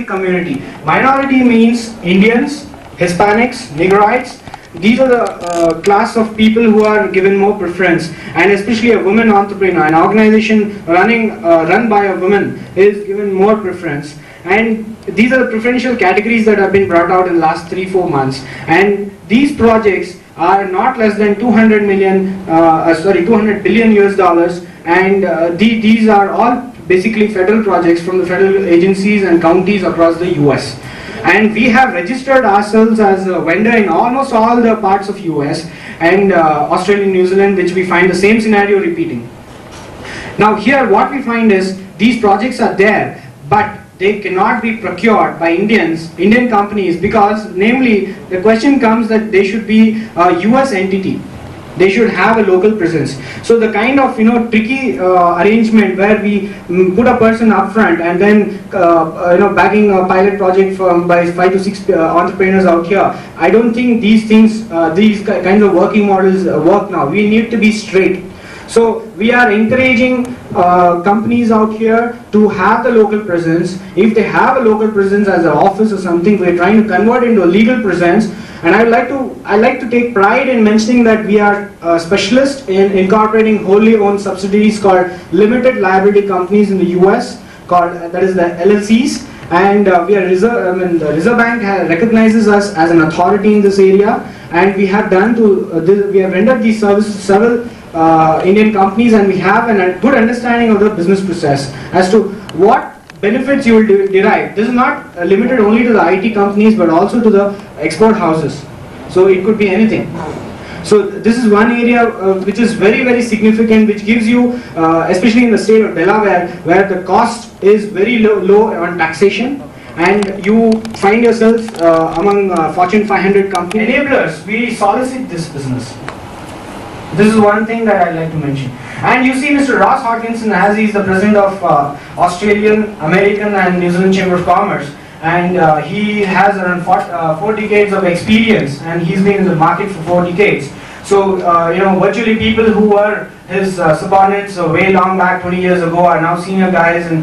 community. Minority means Indians, Hispanics, Negrites. These are the class of people who are given more preference, and especially a woman entrepreneur, an organization run by a woman is given more preference. And these are the preferential categories that have been brought out in the last 3-4 months. And these projects are not less than 200 billion US dollars, and these are all basically federal projects from the federal agencies and counties across the US. And we have registered ourselves as a vendor in almost all the parts of US and Australia and New Zealand, which we find the same scenario repeating. Now here what we find is these projects are there, but they cannot be procured by Indian companies, because namely the question comes that they should be a US entity. They should have a local presence. So the kind of tricky arrangement where we put a person up front and then backing a pilot project by 5 to 6 entrepreneurs out here, I don't think these things, these kinds of working models work now. We need to be straight. So we are encouraging companies out here to have the local presence. If they have a local presence as an office or something, we're trying to convert into a legal presence. And I like to take pride in mentioning that we are specialists in incorporating wholly owned subsidiaries called limited liability companies in the US, that is the LLCs. And we are the Reserve Bank recognizes us as an authority in this area, and we have we have rendered these services to several Indian companies, and we have a good understanding of the business process as to what benefits you will derive. This is not limited only to the IT companies, but also to the export houses. So it could be anything. So this is one area which is very, very significant, which gives you, especially in the state of Delaware, where the cost is very low on taxation, and you find yourself among Fortune 500 companies. Enablers, we solicit this business. This is one thing that I'd like to mention. And you see Mr. Ross Hodkinson, as he's the president of Australian, American and New Zealand Chamber of Commerce, and he has around 4 decades of experience, and he's been in the market for 4 decades. So virtually people who were his subordinates way long back 20 years ago are now senior guys in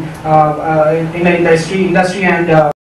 the industry and